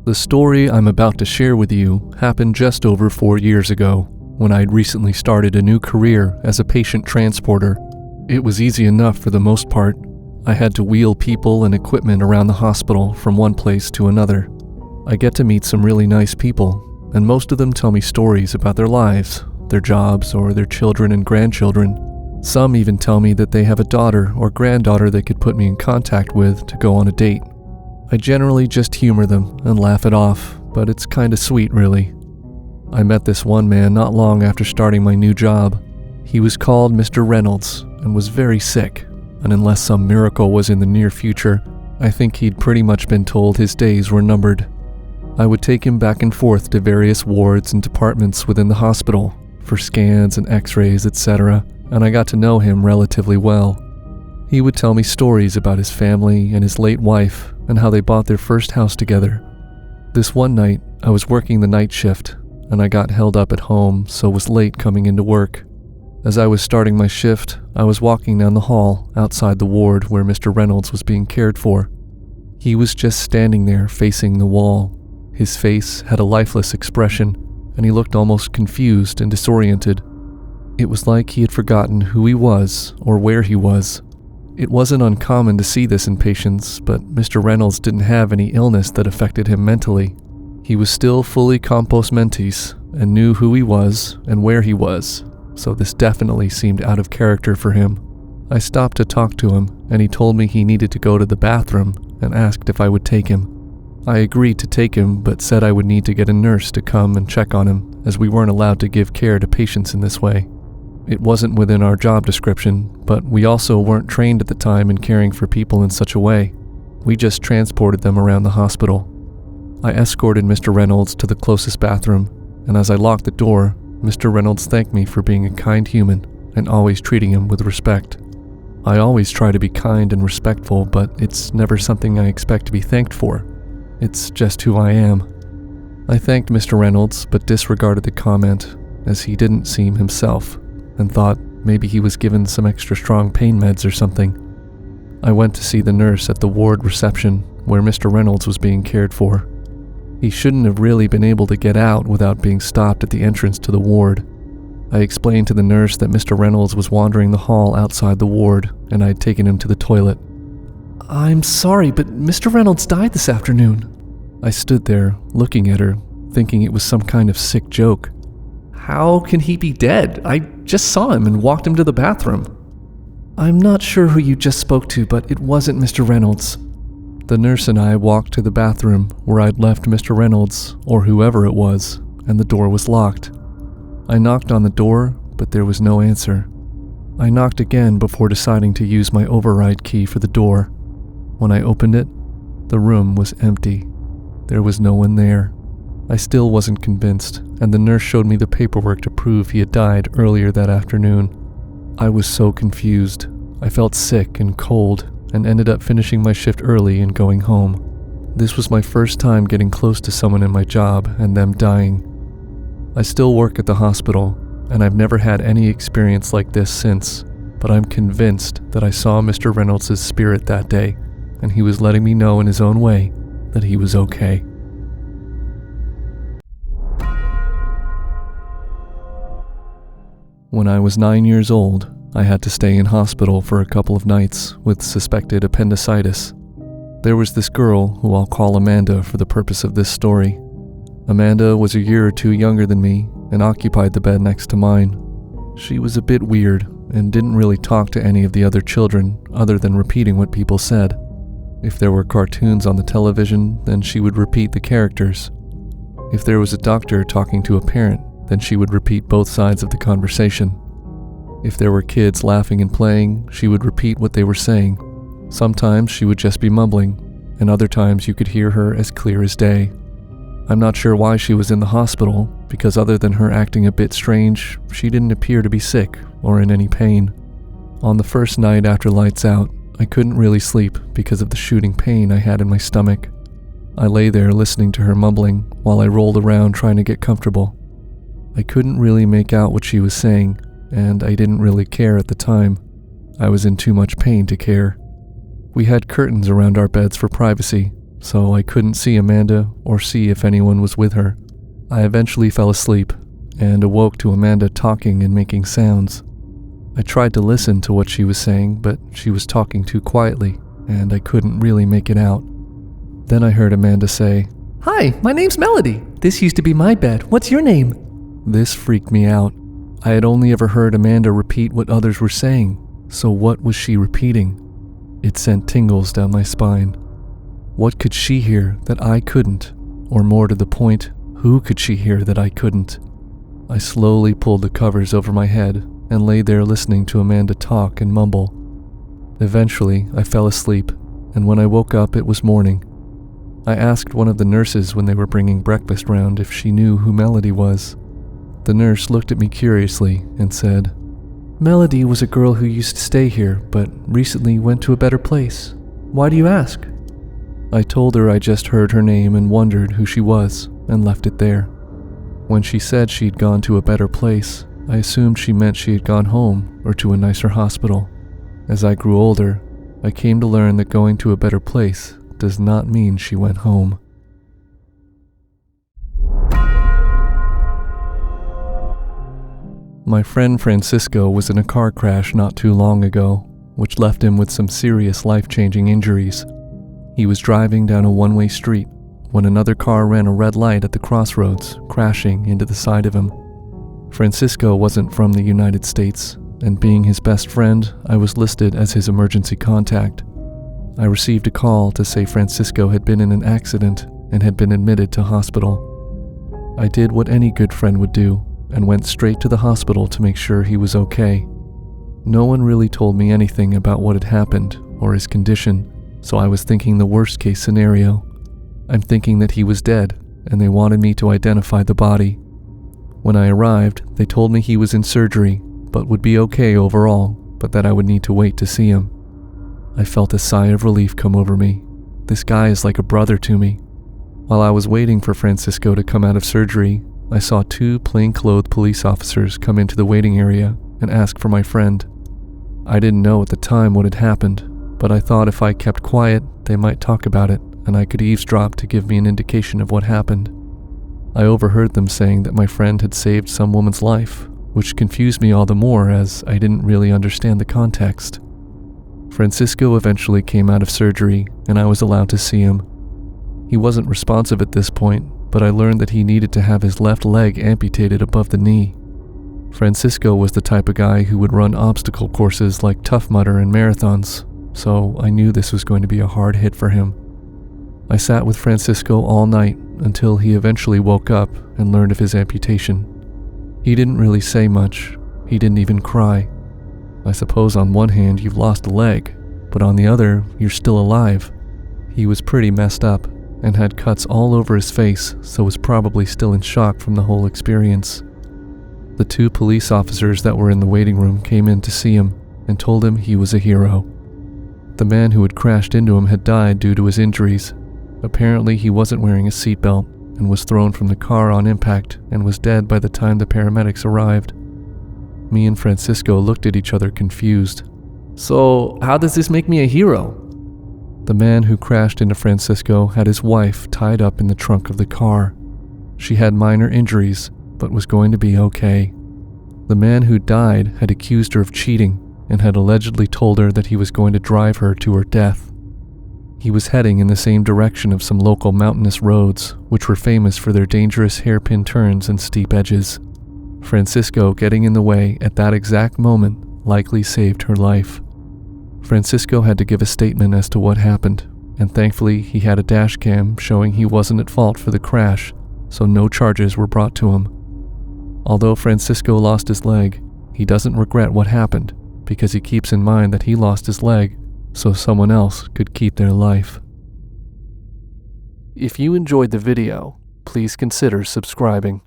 The story I'm about to share with you happened just over 4 years ago, when I'd recently started a new career as a patient transporter. It was easy enough for the most part. I had to wheel people and equipment around the hospital from one place to another. I get to meet some really nice people, and most of them tell me stories about their lives, their jobs, or their children and grandchildren. Some even tell me that they have a daughter or granddaughter they could put me in contact with to go on a date. I generally just humor them and laugh it off, but it's kinda sweet really. I met this one man not long after starting my new job. He was called Mr. Reynolds and was very sick, and unless some miracle was in the near future, I think he'd pretty much been told his days were numbered. I would take him back and forth to various wards and departments within the hospital for scans and x-rays, etc., and I got to know him relatively well. He would tell me stories about his family and his late wife and how they bought their first house together. This one night, I was working the night shift, and I got held up at home, so was late coming into work. As I was starting my shift, I was walking down the hall outside the ward where Mr. Reynolds was being cared for. He was just standing there facing the wall. His face had a lifeless expression, and he looked almost confused and disoriented. It was like he had forgotten who he was or where he was. It wasn't uncommon to see this in patients, but Mr. Reynolds didn't have any illness that affected him mentally. He was still fully compos mentis and knew who he was and where he was, so this definitely seemed out of character for him. I stopped to talk to him, and he told me he needed to go to the bathroom and asked if I would take him. I agreed to take him, but said I would need to get a nurse to come and check on him, as we weren't allowed to give care to patients in this way. It wasn't within our job description, but we also weren't trained at the time in caring for people in such a way. We just transported them around the hospital. I escorted Mr. Reynolds to the closest bathroom, and as I locked the door, Mr. Reynolds thanked me for being a kind human and always treating him with respect. I always try to be kind and respectful, but it's never something I expect to be thanked for. It's just who I am. I thanked Mr. Reynolds, but disregarded the comment, as he didn't seem himself, and thought maybe he was given some extra strong pain meds or something. I went to see the nurse at the ward reception where Mr. Reynolds was being cared for. He shouldn't have really been able to get out without being stopped at the entrance to the ward. I explained to the nurse that Mr. Reynolds was wandering the hall outside the ward and I'd taken him to the toilet. "I'm sorry, but Mr. Reynolds died this afternoon." I stood there, looking at her, thinking it was some kind of sick joke. "How can he be dead? I just saw him and walked him to the bathroom." "I'm not sure who you just spoke to, but it wasn't Mr. Reynolds." The nurse and I walked to the bathroom where I'd left Mr. Reynolds, or whoever it was, and the door was locked. I knocked on the door, but there was no answer. I knocked again before deciding to use my override key for the door. When I opened it, the room was empty. There was no one there. I still wasn't convinced, and the nurse showed me the paperwork to prove he had died earlier that afternoon. I was so confused. I felt sick and cold, and ended up finishing my shift early and going home. This was my first time getting close to someone in my job and them dying. I still work at the hospital, and I've never had any experience like this since, but I'm convinced that I saw Mr. Reynolds' spirit that day, and he was letting me know in his own way that he was okay. When I was 9 years old, I had to stay in hospital for a couple of nights with suspected appendicitis. There was this girl who I'll call Amanda for the purpose of this story. Amanda was a year or two younger than me and occupied the bed next to mine. She was a bit weird and didn't really talk to any of the other children other than repeating what people said. If there were cartoons on the television, then she would repeat the characters. If there was a doctor talking to a parent, then she would repeat both sides of the conversation. If there were kids laughing and playing, she would repeat what they were saying. Sometimes she would just be mumbling, and other times you could hear her as clear as day. I'm not sure why she was in the hospital, because other than her acting a bit strange, she didn't appear to be sick or in any pain. On the first night after lights out, I couldn't really sleep because of the shooting pain I had in my stomach. I lay there listening to her mumbling while I rolled around trying to get comfortable. I couldn't really make out what she was saying, and I didn't really care at the time. I was in too much pain to care. We had curtains around our beds for privacy, so I couldn't see Amanda or see if anyone was with her. I eventually fell asleep and awoke to Amanda talking and making sounds. I tried to listen to what she was saying, but she was talking too quietly, and I couldn't really make it out. Then I heard Amanda say, "Hi, my name's Melody. This used to be my bed. What's your name?" This freaked me out. I had only ever heard Amanda repeat what others were saying, so what was she repeating? It sent tingles down my spine. What could she hear that I couldn't? Or more to the point, who could she hear that I couldn't? I slowly pulled the covers over my head and lay there listening to Amanda talk and mumble. Eventually, I fell asleep, and when I woke up, it was morning. I asked one of the nurses when they were bringing breakfast round if she knew who Melody was. The nurse looked at me curiously and said, "Melody was a girl who used to stay here, but recently went to a better place. Why do you ask?" I told her I just heard her name and wondered who she was, and left it there. When she said she'd gone to a better place, I assumed she meant she had gone home or to a nicer hospital. As I grew older, I came to learn that going to a better place does not mean she went home. My friend Francisco was in a car crash not too long ago, which left him with some serious life-changing injuries. He was driving down a one-way street when another car ran a red light at the crossroads, crashing into the side of him. Francisco wasn't from the United States, and being his best friend, I was listed as his emergency contact. I received a call to say Francisco had been in an accident and had been admitted to hospital. I did what any good friend would do and went straight to the hospital to make sure he was okay. No one really told me anything about what had happened or his condition, so I was thinking the worst case scenario. I'm thinking that he was dead, and they wanted me to identify the body. When I arrived, they told me he was in surgery, but would be okay overall, but that I would need to wait to see him. I felt a sigh of relief come over me. This guy is like a brother to me. While I was waiting for Francisco to come out of surgery, I saw 2 plainclothed police officers come into the waiting area and ask for my friend. I didn't know at the time what had happened, but I thought if I kept quiet, they might talk about it, and I could eavesdrop to give me an indication of what happened. I overheard them saying that my friend had saved some woman's life, which confused me all the more as I didn't really understand the context. Francisco eventually came out of surgery, and I was allowed to see him. He wasn't responsive at this point, but I learned that he needed to have his left leg amputated above the knee. Francisco was the type of guy who would run obstacle courses like Tough Mudder and marathons, so I knew this was going to be a hard hit for him. I sat with Francisco all night until he eventually woke up and learned of his amputation. He didn't really say much. He didn't even cry. I suppose on one hand you've lost a leg, but on the other you're still alive. He was pretty messed up and had cuts all over his face, so was probably still in shock from the whole experience. The 2 police officers that were in the waiting room came in to see him and told him he was a hero. The man who had crashed into him had died due to his injuries. Apparently he wasn't wearing a seatbelt and was thrown from the car on impact and was dead by the time the paramedics arrived. Me and Francisco looked at each other confused. "So, how does this make me a hero?" The man who crashed into Francisco had his wife tied up in the trunk of the car. She had minor injuries, but was going to be okay. The man who died had accused her of cheating and had allegedly told her that he was going to drive her to her death. He was heading in the same direction of some local mountainous roads, which were famous for their dangerous hairpin turns and steep edges. Francisco getting in the way at that exact moment likely saved her life. Francisco had to give a statement as to what happened, and thankfully he had a dash cam showing he wasn't at fault for the crash, so no charges were brought to him. Although Francisco lost his leg, he doesn't regret what happened because he keeps in mind that he lost his leg so someone else could keep their life. If you enjoyed the video, please consider subscribing.